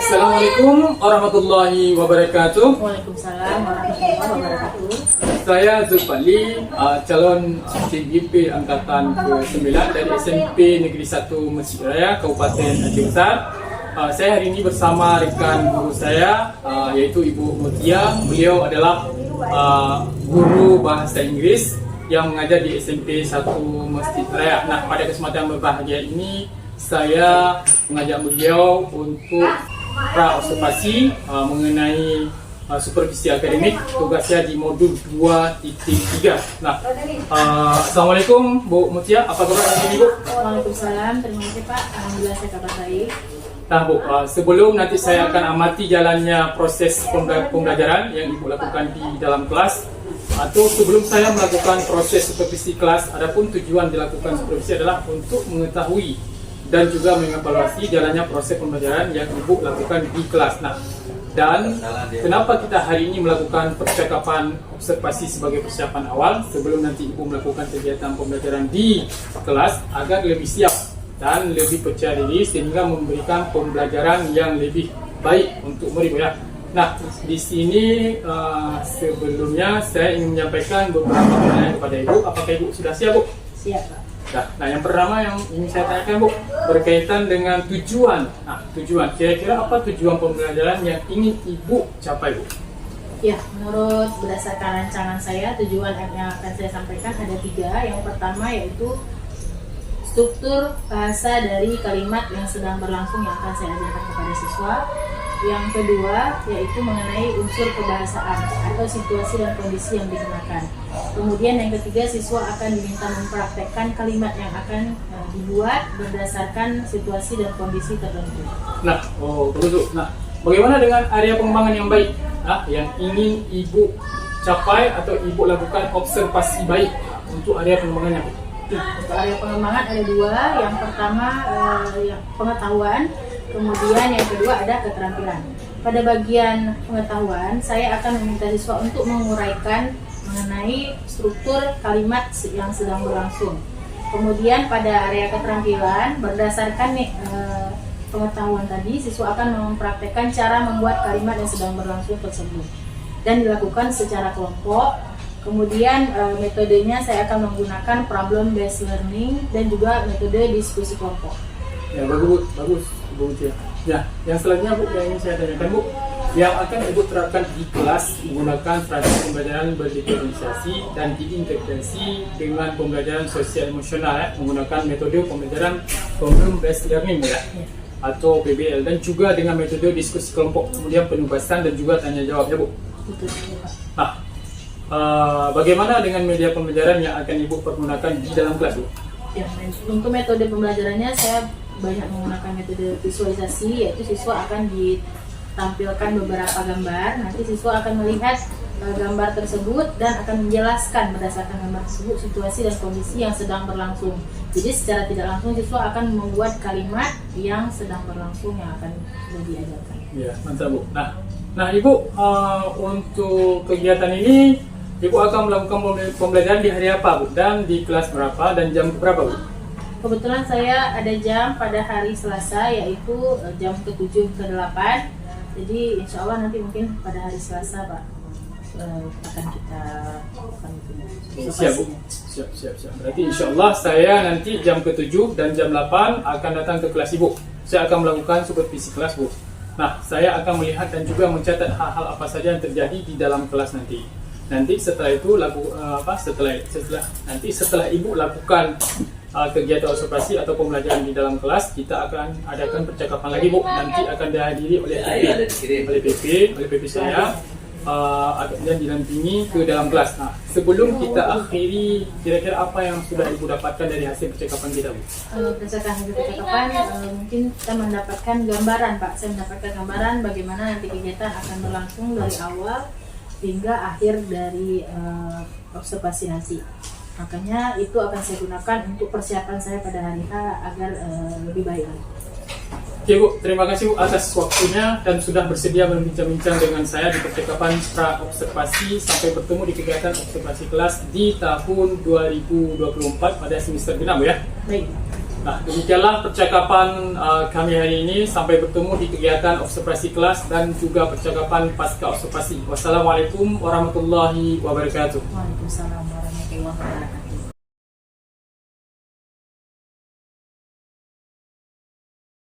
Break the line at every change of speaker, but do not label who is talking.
Assalamualaikum warahmatullahi wabarakatuh.
Waalaikumsalam warahmatullahi wabarakatuh.
Saya Zulfali, calon CGP Angkatan ke-9 dari SMP Negeri 1 Mesir Raya, Kabupaten Aceh Besar. Saya hari ini bersama rekan guru saya, yaitu Ibu Mutia. Beliau adalah guru bahasa Inggris yang mengajar di SMP 1 Mesir Raya. Nah, pada kesempatan berbahagia ini, saya mengajak beliau untuk pra-observasi mengenai supervisi akademik tugasnya di modul 2.3. Nah, Assalamualaikum Bu Mutia, apa kabar hari ini Bu?
Waalaikumsalam, terima kasih Pak. Alhamdulillah saya kabar baik.
Nah Bu, sebelum nanti saya akan amati jalannya proses pembelajaran yang Ibu lakukan di dalam kelas, atau sebelum saya melakukan proses supervisi kelas, adapun tujuan dilakukan supervisi adalah untuk mengetahui dan juga mengevaluasi jalannya proses pembelajaran yang Ibu lakukan di kelas. Nah, dan kenapa kita hari ini melakukan percakapan observasi sebagai persiapan awal sebelum nanti Ibu melakukan kegiatan pembelajaran di kelas agar lebih siap dan lebih percaya diri sehingga memberikan pembelajaran yang lebih baik untuk murid ya. Nah, di sini sebelumnya saya ingin menyampaikan beberapa pertanyaan kepada Ibu. Apakah Ibu sudah siap, Bu?
Siap Pak.
Nah, yang pertama yang ingin saya tanyakan Bu, berkaitan dengan tujuan. Nah, tujuan, kira-kira apa tujuan pembelajaran yang ingin Ibu capai, Bu?
Ya, menurut berdasarkan rancangan saya, tujuan yang akan saya sampaikan ada 3. Yang pertama yaitu struktur bahasa dari kalimat yang sedang berlangsung yang akan saya ajarkan kepada siswa. Yang kedua yaitu mengenai unsur kebahasaan atau situasi dan kondisi yang digunakan. Kemudian yang ketiga, siswa akan diminta mempraktekkan kalimat yang akan dibuat berdasarkan situasi dan kondisi tertentu.
Nah, betul. Nah, bagaimana dengan area pengembangan yang baik? Nah, yang ingin Ibu capai atau Ibu lakukan observasi baik untuk area pengembangannya?
Untuk area pengembangan ada 2. Yang pertama pengetahuan, kemudian yang kedua ada keterampilan. Pada bagian pengetahuan, saya akan meminta siswa untuk menguraikan mengenai struktur kalimat yang sedang berlangsung. Kemudian pada area keterampilan, berdasarkan pengetahuan tadi, siswa akan mempraktekkan cara membuat kalimat yang sedang berlangsung tersebut dan dilakukan secara kelompok. Kemudian metodenya saya akan menggunakan problem based learning dan juga metode diskusi kelompok.
Ya, bagus Bu. Ya, yang selanjutnya Bu, yang ingin saya tanyakan Bu, yang akan Ibu terapkan di kelas menggunakan strategi pembelajaran berdifferensiasi dan diintegrasi dengan pembelajaran sosial emosional menggunakan metode pembelajaran problem based learning atau PBL, dan juga dengan metode diskusi kelompok, kemudian penugasan dan juga tanya jawab ya Bu.
Betul, Pak.
Nah, bagaimana dengan media pembelajaran yang akan Ibu pergunakan di dalam kelas Bu?
Ya, untuk metode pembelajarannya saya banyak menggunakan metode visualisasi, yaitu siswa akan ditampilkan beberapa gambar. Nanti siswa akan melihat gambar tersebut dan akan menjelaskan berdasarkan gambar tersebut situasi dan kondisi yang sedang berlangsung. Jadi secara tidak langsung siswa akan membuat kalimat yang sedang berlangsung yang akan diajarkan. Ya,
mantap Bu. Nah Ibu, untuk kegiatan ini Ibu akan melakukan pembelajaran di hari apa Bu? Dan di kelas berapa dan jam berapa Bu?
Kebetulan saya ada jam pada hari Selasa, yaitu jam ke-7 ke-8. Jadi insya Allah nanti mungkin pada hari Selasa Pak akan kita
siap Bu. Siap. Berarti insya Allah saya nanti jam ke-7 dan jam 8 akan datang ke kelas Ibu. Saya akan melakukan supervisi kelas Bu. Nah, saya akan melihat dan juga mencatat hal-hal apa saja yang terjadi di dalam kelas nanti. Nanti setelah itu setelah Ibu lakukan kegiatan observasi atau pembelajaran di dalam kelas, kita akan adakan percakapan lagi Bu. Nanti akan dihadiri oleh PP saya, dan didampingi ke dalam kelas. Nah, sebelum kita akhiri, kira-kira apa yang sudah Ibu dapatkan dari hasil percakapan kita Bu?
Berdasarkan hasil percakapan, mungkin kita mendapatkan gambaran Pak. Saya mendapatkan gambaran bagaimana nanti kegiatan akan berlangsung dari awal hingga akhir dari observasi nanti. Makanya itu akan saya gunakan untuk persiapan saya pada hari H agar lebih baik.
Oke Bu, terima kasih Bu atas waktunya dan sudah bersedia berbincang-bincang dengan saya di percakapan pra-observasi. Sampai bertemu di kegiatan observasi kelas di tahun 2024 pada semester genap ya.
Baik.
Nah, demikianlah percakapan kami hari ini. Sampai bertemu di kegiatan observasi kelas dan juga percakapan pasca observasi. Wassalamualaikum warahmatullahi wabarakatuh.
Waalaikumsalam warahmatullahi wabarakatuh.